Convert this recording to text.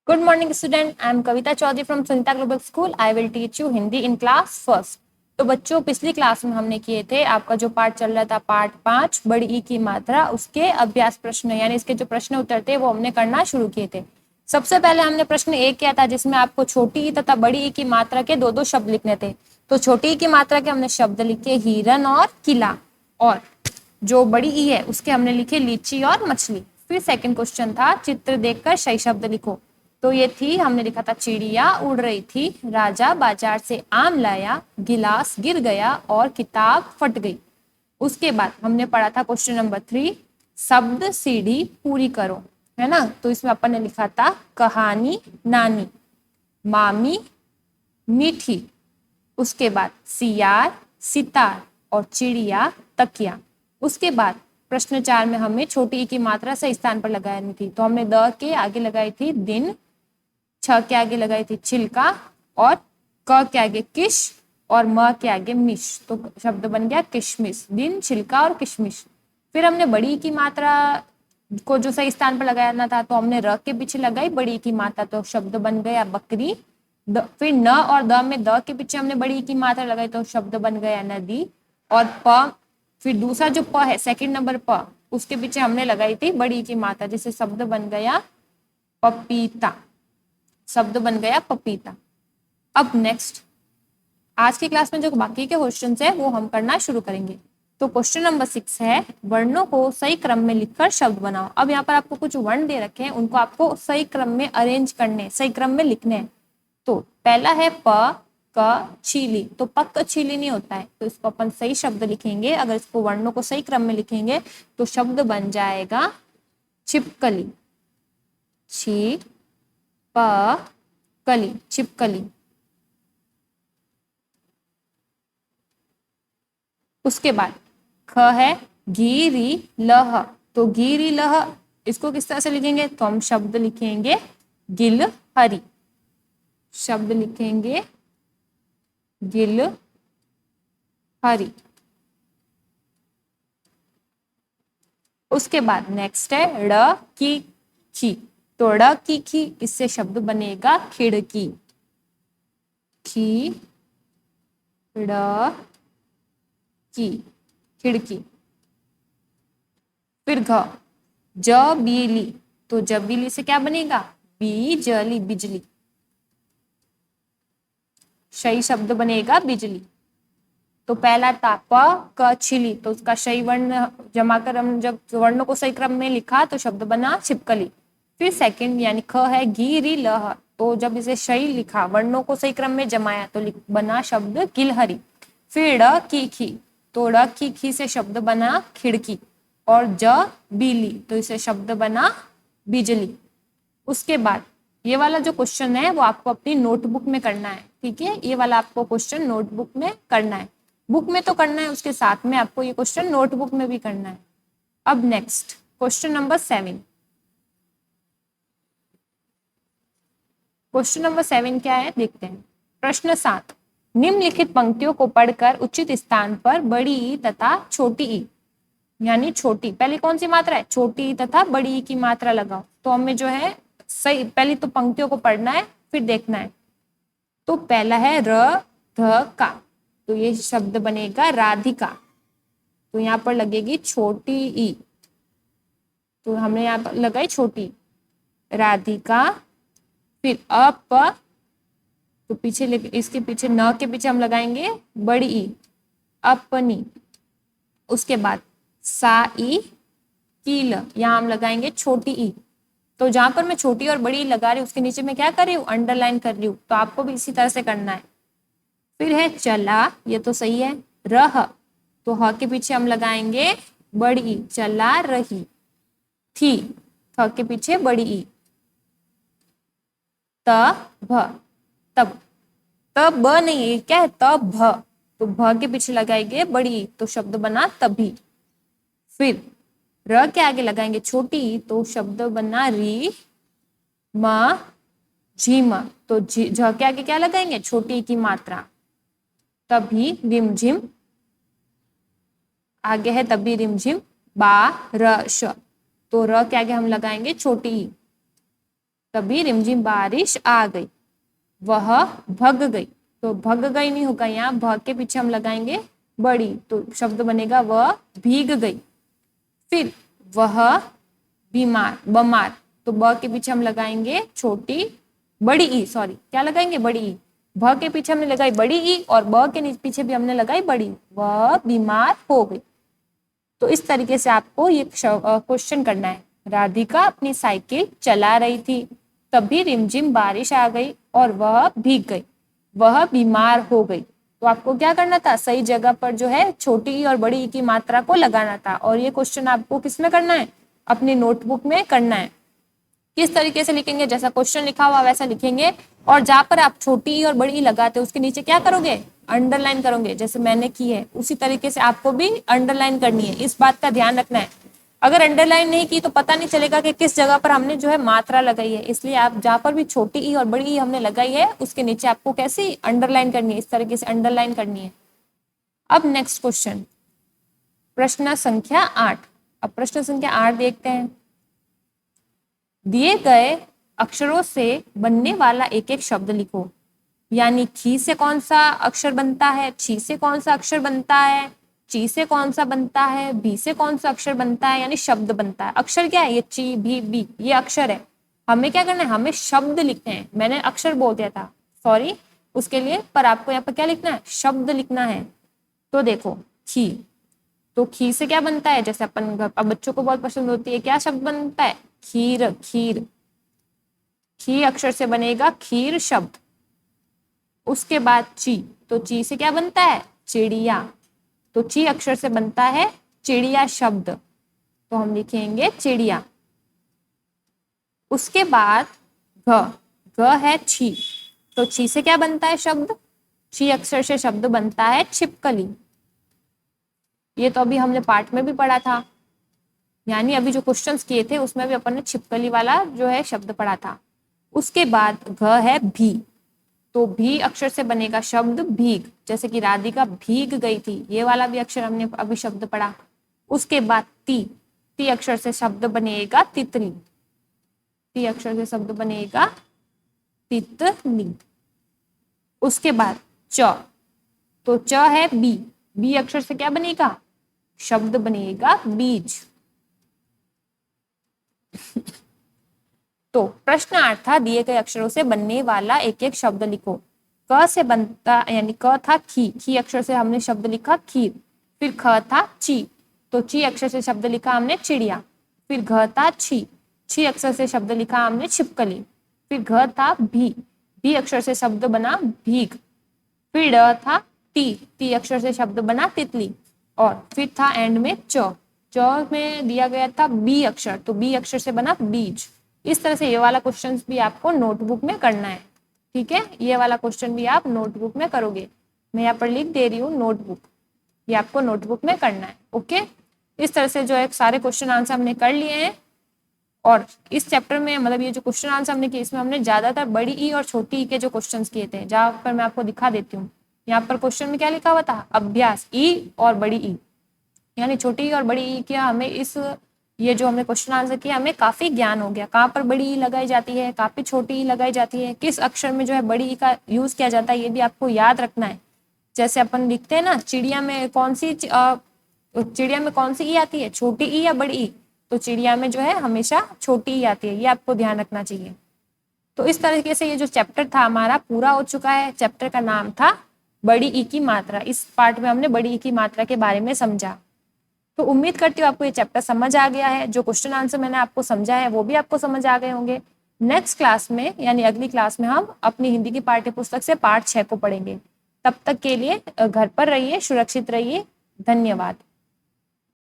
Good morning, student. I am Kavita Chaudhary from Sunita Global School. I will teach you Hindi in class first. तो बच्चों पिछली class में हमने किए थे आपका जो पार्ट चल रहा था पार्ट 5 बड़ी ई की मात्रा उसके अभ्यास प्रश्न यानी इसके जो प्रश्न उत्तर थे वो हमने करना शुरू किए थे। सबसे पहले हमने प्रश्न 1 किया था जिसमें आपको छोटी ई तथा बड़ी ई की मात्रा के दो दो शब्द लिखने थे। तो छोटी ई की मात्रा के हमने शब्द लिखे हिरन और किला, और जो बड़ी ई है उसके हमने लिखे लीची और मछली। फिर सेकंड क्वेश्चन था चित्र देखकर सही शब्द लिखो। तो ये थी, हमने लिखा था चिड़िया उड़ रही थी, राजा बाजार से आम लाया, गिलास गिर गया और किताब फट गई। उसके बाद हमने पढ़ा था क्वेश्चन नंबर 3 शब्द सीढ़ी पूरी करो, है ना। तो इसमें अपन ने लिखा था कहानी नानी, मामी मीठी, उसके बाद सियार सितार और चिड़िया तकिया। उसके बाद प्रश्न 4 में हमें छोटी ई की मात्रा सही स्थान पर लगानी थी। तो हमने द के आगे लगाई थी दिन, छ के आगे लगाई थी छिलका और क के आगे किश और म के आगे मिश। तो शब्द बन गया किशमिश, दिन छिलका और किशमिश। फिर हमने बड़ी की मात्रा को जो सही स्थान पर लगाना था तो हमने र के पीछे लगाई बड़ी की मात्रा, तो शब्द बन गया बकरी। फिर न और द में द के पीछे हमने बड़ी की मात्रा लगाई तो शब्द बन गया नदी। और प, फिर दूसरा जो प है सेकंड नंबर प, उसके पीछे हमने लगाई थी बड़ी की मात्रा, जिससे शब्द बन गया पपीता, शब्द बन गया पपीता। अब नेक्स्ट आज की क्लास में जो बाकी के क्वेश्चंस है वो हम करना शुरू करेंगे। तो क्वेश्चन नंबर 6 है वर्णों को सही क्रम में लिखकर शब्द बनाओ। अब यहाँ पर आपको कुछ वर्ण दे रखे हैं, उनको आपको सही क्रम में अरेंज करने, सही क्रम में लिखने हैं। तो पहला है प क छीली, तो पक छीली नहीं होता है, तो इसको अपन सही शब्द लिखेंगे। अगर इसको वर्णों को सही क्रम में लिखेंगे तो शब्द बन जाएगा छिपकली, छी प कली, छिपकली। उसके बाद ख है घीरी लह, तो घीरी लह इसको किस तरह से लिखेंगे, तो हम शब्द लिखेंगे गिल हरी, शब्द लिखेंगे गिल हरी। उसके बाद नेक्स्ट है ड़ की खी, तो ड़ की खी इससे शब्द बनेगा खिड़की, खी ड़ की खिड़की। फिर घ ज बीली, तो जबीली से क्या बनेगा बीजली, बिजली, सही शब्द बनेगा बिजली। तो पहला था प क छिली, तो उसका सही वर्ण जमा कर हम जब वर्णों को सही क्रम में लिखा तो शब्द बना छिपकली। फिर सेकंड यानी ख है घीरी लह, तो जब इसे सही लिखा वर्णों को सही क्रम में जमाया तो बना शब्द गिलहरी। फिर ड़ की खी, तो ड़ की खी से शब्द बना खिड़की, और ज बीली तो इसे शब्द बना बिजली। उसके बाद ये वाला जो क्वेश्चन है वो आपको अपनी नोटबुक में करना है, ठीक है। ये वाला आपको क्वेश्चन नोटबुक में करना है, बुक में तो करना है, उसके साथ में आपको ये क्वेश्चन नोटबुक में भी करना है। अब next question number 7, question number 7 क्या है देखते हैं। प्रश्न 7 निम्नलिखित पंक्तियों को पढ़कर उचित स्थान पर बड़ी ई तथा छोटी ई, यानी छोटी पहले कौन सी मात्रा है छोटी ई तथा बड़ी ई की मात्रा लगाओ। तो हमें जो है सही पहले तो पंक्तियों को पढ़ना है फिर देखना है। तो पहला है र ध का, तो ये शब्द बनेगा राधिका, तो यहाँ पर लगेगी छोटी ई, तो हमने यहाँ पर लगाई छोटी राधिका। फिर अप, तो पीछे इसके पीछे न के पीछे हम लगाएंगे बड़ी ई अपनी। उसके बाद सा ई कील, यहाँ हम लगाएंगे छोटी ई। तो जहां पर मैं छोटी और बड़ी लगा रही हूँ उसके नीचे मैं क्या कर रही हूँ अंडरलाइन कर रही हूँ, तो आपको भी इसी तरह से करना है। फिर है चला, ये तो सही है। रह, तो ह के पीछे हम लगाएंगे बड़ी ई, चला रही। थी, थ के पीछे बड़ी ई। त भ, तब, तब ब नहीं है क्या है तब भ, तो भ के पीछे लगाएंगे बड़ी ई, तो शब्द बना तभी। फिर र के आगे लगाएंगे छोटी, तो शब्द बना री म झिम, तो झ के आगे क्या लगाएंगे छोटी की मात्रा तभी रिमझिम, आगे है तभी रिमझिम बारिश, तो र के आगे हम लगाएंगे छोटी ई। तभी रिमझिम बारिश आ गई, वह भग गई। तो भग गई नहीं होगा, यहाँ भग के पीछे हम लगाएंगे बड़ी, तो शब्द बनेगा वह भीग गई। फिर वह बीमार बमार, तो ब के पीछे हम लगाएंगे छोटी बड़ी ई, सॉरी क्या लगाएंगे बड़ी ई, भ के पीछे हमने लगाई बड़ी ई और ब के पीछे भी हमने लगाई बड़ी, वह बीमार हो गई। तो इस तरीके से आपको ये क्वेश्चन करना है। राधिका अपनी साइकिल चला रही थी, तभी रिमझिम बारिश आ गई और वह भीग गई, वह बीमार हो गई। तो आपको क्या करना था, सही जगह पर जो है छोटी ई और बड़ी ई की मात्रा को लगाना था। और ये क्वेश्चन आपको किसमें करना है, अपनी नोटबुक में करना है। किस तरीके से लिखेंगे, जैसा क्वेश्चन लिखा हुआ वैसा लिखेंगे, और जहां पर आप छोटी ई और बड़ी ई लगाते हो उसके नीचे क्या करोगे, अंडरलाइन करोगे, जैसे मैंने की है उसी तरीके से आपको भी अंडरलाइन करनी है। इस बात का ध्यान रखना है, अगर अंडरलाइन नहीं की तो पता नहीं चलेगा कि किस जगह पर हमने जो है मात्रा लगाई है। इसलिए आप जहां पर भी छोटी ई और बड़ी ई हमने लगाई है उसके नीचे आपको कैसी अंडरलाइन करनी है, इस तरीके से अंडरलाइन करनी है। अब नेक्स्ट क्वेश्चन, प्रश्न संख्या 8। अब प्रश्न संख्या 8 देखते हैं। दिए गए अक्षरों से बनने वाला एक एक शब्द लिखो। यानी खी से कौन सा अक्षर बनता है, छी से कौन सा अक्षर बनता है, ची से कौन सा बनता है, भी से कौन सा अक्षर बनता है, यानी शब्द बनता है। अक्षर क्या है, ये ची भी बी ये अक्षर है। हमें क्या करना है, हमें शब्द लिखने हैं। मैंने अक्षर बोल दिया था, सॉरी उसके लिए, पर आपको यहाँ पर क्या लिखना है, शब्द लिखना है। तो देखो खी, तो खी से क्या बनता है, जैसे अपन घर अब बच्चों को बहुत पसंद होती है, क्या शब्द बनता है, खीर। खीर, खी अक्षर से बनेगा खीर शब्द। उसके बाद ची, तो ची से क्या बनता है, चिड़िया। तो ची अक्षर से बनता है चिड़िया शब्द, तो हम लिखेंगे चिड़िया। उसके बाद घ, घ है छी, तो छी से क्या बनता है शब्द, छी अक्षर से शब्द बनता है छिपकली। ये तो अभी हमने पाठ में भी पढ़ा था, यानी अभी जो क्वेश्चंस किए थे उसमें भी अपन ने छिपकली वाला जो है शब्द पढ़ा था। उसके बाद घ है भी, तो भी अक्षर से बनेगा शब्द भीग, जैसे कि राधिका भीग गई थी, ये वाला भी अक्षर हमने अभी शब्द पढ़ा। उसके बाद ती, ती अक्षर से शब्द बनेगा तितली, ती अक्षर से शब्द बनेगा तितली। उसके बाद च, तो च है बी, बी अक्षर से क्या बनेगा, शब्द बनेगा बीज। तो प्रश्न 8 था, दिए गए अक्षरों से बनने वाला एक एक शब्द लिखो। क से बनता, यानी क था खी, खी अक्षर से हमने शब्द लिखा खीर। फिर ख था ची, तो ची अक्षर से शब्द लिखा हमने चिड़िया। फिर घ था छी, छी अक्षर से शब्द लिखा हमने छिपकली। फिर घ था भी, भी अक्षर से शब्द बना भीग। फिर ड था ती, ती अक्षर से शब्द बना तितली। और फिर था एंड में च, च में दिया गया था बी अक्षर, तो बी अक्षर से बना बीज। इस तरह से ये वाला क्वेश्चन भी आपको नोटबुक में करना है, ठीक है। ये वाला क्वेश्चन भी आप नोटबुक में करोगे, मैं यहाँ पर लिख दे रही हूँ नोटबुक, ये आपको नोटबुक में करना है, ओके। इस तरह से जो है सारे क्वेश्चन आंसर हमने कर लिए हैं। और इस चैप्टर में मतलब ये जो क्वेश्चन आंसर हमने किए इसमें हमने ज्यादातर बड़ी ई और छोटी ई के जो क्वेश्चन किए थे, जहाँ पर मैं आपको दिखा देती हूँ। यहाँ पर क्वेश्चन में क्या लिखा हुआ था, अभ्यास ई और बड़ी ई, यानी छोटी ई और बड़ी ई क्या हमें इस ये जो हमने क्वेश्चन आंसर किया हमें काफी ज्ञान हो गया, कहाँ पर बड़ी ई लगाई जाती है, काफी छोटी ई लगाई जाती है, किस अक्षर में जो है बड़ी ई का यूज किया जाता है, ये भी आपको याद रखना है। जैसे अपन लिखते हैं ना, चिड़िया में कौन सी ई आती है, छोटी ई या बड़ी ई, तो चिड़िया में जो है हमेशा छोटी ई आती है, ये आपको ध्यान रखना चाहिए। तो इस तरीके से ये जो चैप्टर था हमारा पूरा हो चुका है। चैप्टर का नाम था बड़ी ई की मात्रा। इस पार्ट में हमने बड़ी ई की मात्रा के बारे में समझा। तो उम्मीद करती हूँ आपको ये चैप्टर समझ आ गया है, जो क्वेश्चन आंसर मैंने आपको समझा है वो भी आपको समझ आ गए होंगे। नेक्स्ट क्लास में यानी अगली क्लास में हम अपनी हिंदी की पाठ्य पुस्तक से पाठ 6 को पढ़ेंगे। तब तक के लिए घर पर रहिए, सुरक्षित रहिए, धन्यवाद।